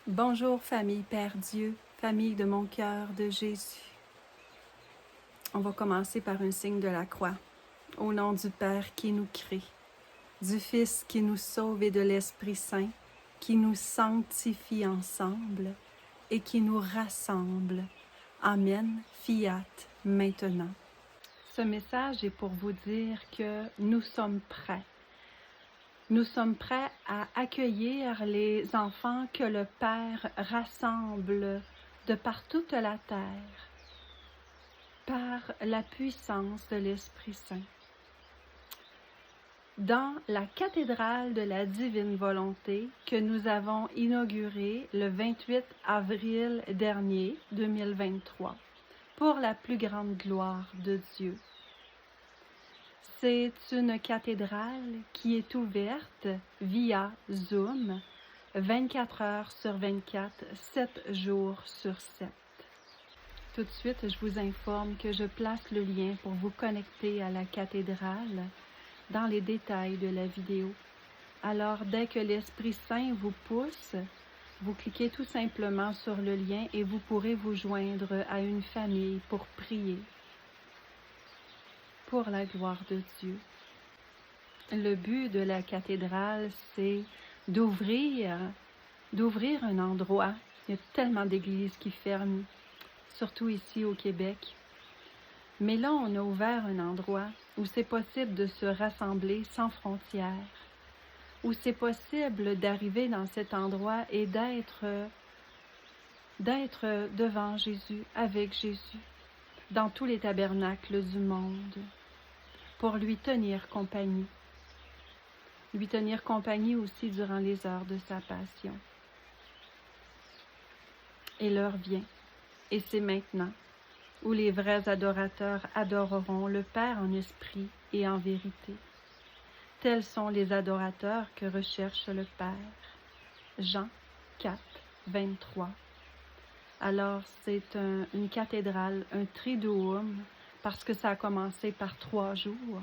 Bonjour famille Père Dieu, famille de mon cœur de Jésus. On va commencer par un signe de la croix. Au nom du Père qui nous crée, du Fils qui nous sauve et de l'Esprit Saint qui nous sanctifie ensemble et qui nous rassemble. Amen, fiat, maintenant. Ce message est pour vous dire que nous sommes prêts. Nous sommes prêts à accueillir les enfants que le Père rassemble de par toute la terre, par la puissance de l'Esprit Saint. Dans la cathédrale de la Divine Volonté que nous avons inaugurée le 28 avril dernier, 2023, pour la plus grande gloire de Dieu. C'est une cathédrale qui est ouverte via Zoom 24 heures sur 24, 7 jours sur 7. Tout de suite, je vous informe que je place le lien pour vous connecter à la cathédrale dans les détails de la vidéo. Alors, dès que l'Esprit Saint vous pousse, vous cliquez tout simplement sur le lien et vous pourrez vous joindre à une famille pour prier pour la gloire de Dieu. Le but de la cathédrale, c'est d'ouvrir un endroit. Il y a tellement d'églises qui ferment, surtout ici au Québec. Mais là, on a ouvert un endroit où c'est possible de se rassembler sans frontières, où c'est possible d'arriver dans cet endroit et d'être devant Jésus, avec Jésus, dans tous les tabernacles du monde, pour lui tenir compagnie. Lui tenir compagnie aussi durant les heures de sa passion. Et l'heure vient, et c'est maintenant, où les vrais adorateurs adoreront le Père en esprit et en vérité. Tels sont les adorateurs que recherche le Père. Jean 4, 23. Alors, c'est une cathédrale, un triduum, parce que ça a commencé par 3 jours,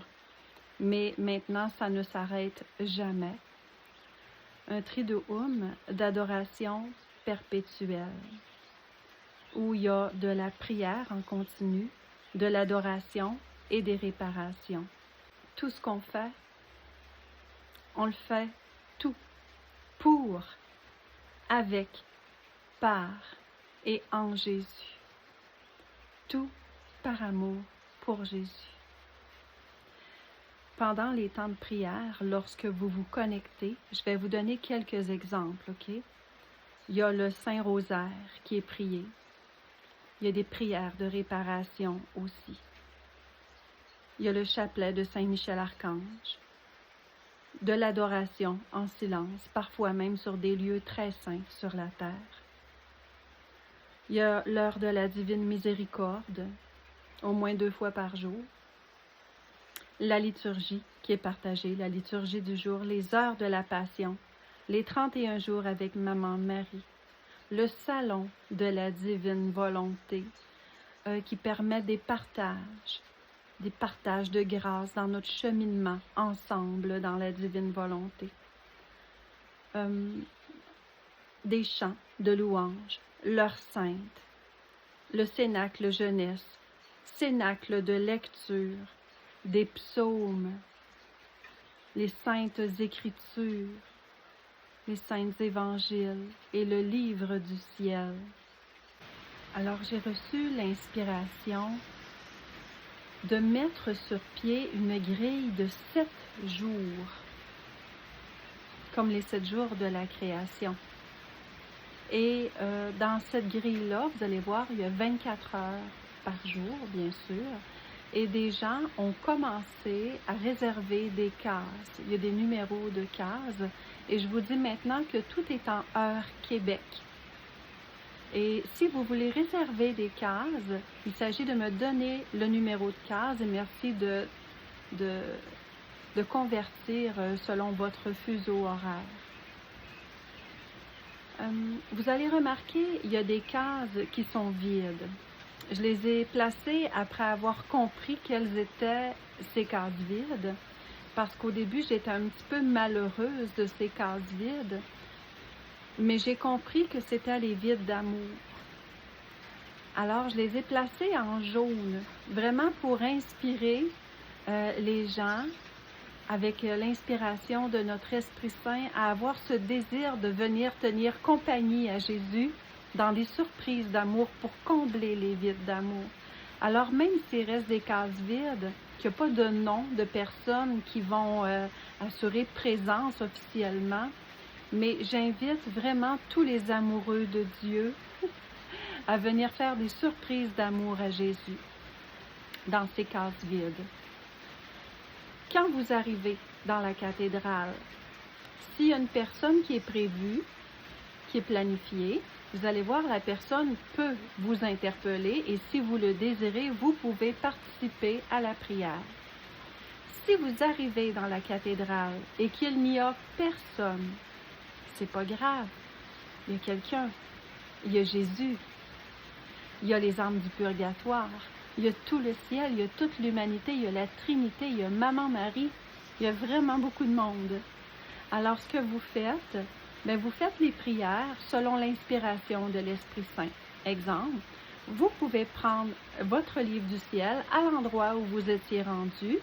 mais maintenant, ça ne s'arrête jamais. Un triduum d'adoration perpétuelle, où il y a de la prière en continu, de l'adoration et des réparations. Tout ce qu'on fait, on le fait tout pour, avec, par et en Jésus. Tout par amour pour Jésus. Pendant les temps de prière, lorsque vous vous connectez, je vais vous donner quelques exemples, OK? Il y a le Saint-Rosaire qui est prié. Il y a des prières de réparation aussi. Il y a le chapelet de Saint-Michel-Archange. De l'adoration en silence, parfois même sur des lieux très saints sur la terre. Il y a l'heure de la divine miséricorde, au moins 2 fois par jour. La liturgie qui est partagée, la liturgie du jour, les heures de la passion, les 31 jours avec Maman Marie, le salon de la divine volonté qui permet des partages de grâce dans notre cheminement ensemble dans la divine volonté. Des chants de louanges, l'heure sainte, le cénacle jeunesse, cénacle de lecture, des psaumes, les saintes écritures, les saints évangiles et le livre du ciel. Alors j'ai reçu l'inspiration de mettre sur pied une grille de 7 jours, comme les 7 jours de la création. Et dans cette grille-là, vous allez voir, il y a 24 heures par jour, bien sûr, et des gens ont commencé à réserver des cases. Il y a des numéros de cases, et je vous dis maintenant que tout est en heure Québec. Et si vous voulez réserver des cases, il s'agit de me donner le numéro de case, et merci de convertir selon votre fuseau horaire. Vous allez remarquer, il y a des cases qui sont vides. Je les ai placées après avoir compris quelles étaient ces cases vides, parce qu'au début, j'étais un petit peu malheureuse de ces cases vides. mais j'ai compris que c'était les vides d'amour. Alors, je les ai placés en jaune, vraiment pour inspirer les gens, avec l'inspiration de notre Esprit Saint, à avoir ce désir de venir tenir compagnie à Jésus dans des surprises d'amour pour combler les vides d'amour. Alors, même s'il reste des cases vides, qu'il n'y a pas de nom de personnes qui vont assurer présence officiellement, mais j'invite vraiment tous les amoureux de Dieu à venir faire des surprises d'amour à Jésus dans ces cases vides. Quand vous arrivez dans la cathédrale, s'il y a une personne qui est prévue, qui est planifiée, vous allez voir, la personne peut vous interpeller et si vous le désirez, vous pouvez participer à la prière. Si vous arrivez dans la cathédrale et qu'il n'y a personne, c'est pas grave. Il y a quelqu'un. Il y a Jésus. Il y a les âmes du purgatoire. Il y a tout le ciel, il y a toute l'humanité, il y a la Trinité, il y a Maman Marie. Il y a vraiment beaucoup de monde. Alors, ce que vous faites, bien, vous faites les prières selon l'inspiration de l'Esprit Saint. Exemple, vous pouvez prendre votre livre du ciel à l'endroit où vous étiez rendu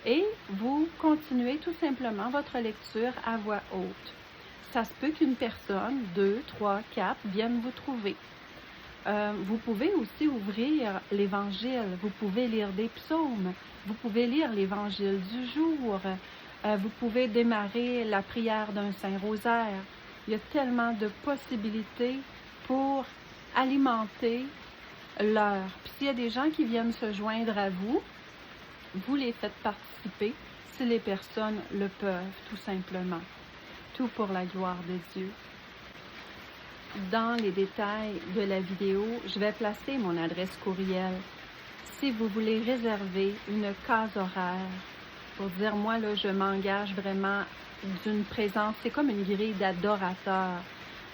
et vous continuez tout simplement votre lecture à voix haute. Ça se peut qu'une personne, 2, 3, 4 vienne vous trouver. Vous pouvez aussi ouvrir l'Évangile, vous pouvez lire des psaumes, vous pouvez lire l'Évangile du jour, vous pouvez démarrer la prière d'un Saint-Rosaire. Il y a tellement de possibilités pour alimenter l'heure. Puis s'il y a des gens qui viennent se joindre à vous, vous les faites participer si les personnes le peuvent, tout simplement. Tout pour la gloire de Dieu. Dans les détails de la vidéo, je vais placer mon adresse courriel. Si vous voulez réserver une case horaire, pour dire, moi, là, je m'engage vraiment d'une présence, c'est comme une grille d'adorateurs.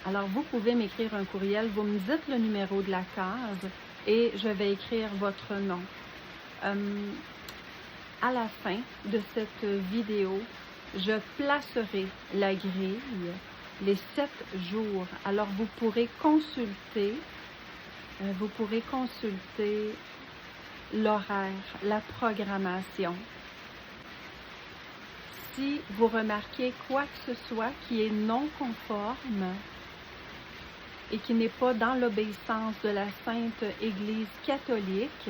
Alors, vous pouvez m'écrire un courriel, vous me dites le numéro de la case et je vais écrire votre nom. À la fin de cette vidéo, je placerai la grille les 7 jours. Alors, vous pourrez consulter l'horaire, la programmation. Si vous remarquez quoi que ce soit qui est non conforme et qui n'est pas dans l'obéissance de la Sainte Église catholique,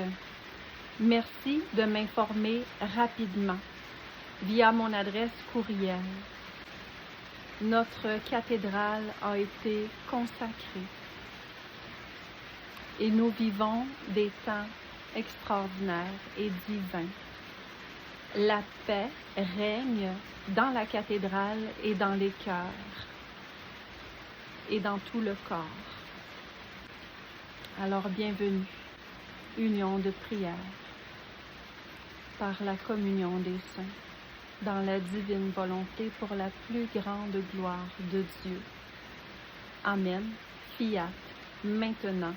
merci de m'informer rapidement via mon adresse courriel. Notre cathédrale a été consacrée et nous vivons des temps extraordinaires et divins. La paix règne dans la cathédrale et dans les cœurs et dans tout le corps. Alors bienvenue, union de prière par la communion des saints, dans la divine volonté pour la plus grande gloire de Dieu. Amen, fiat, maintenant.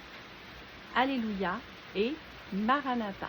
Alléluia et Maranatha.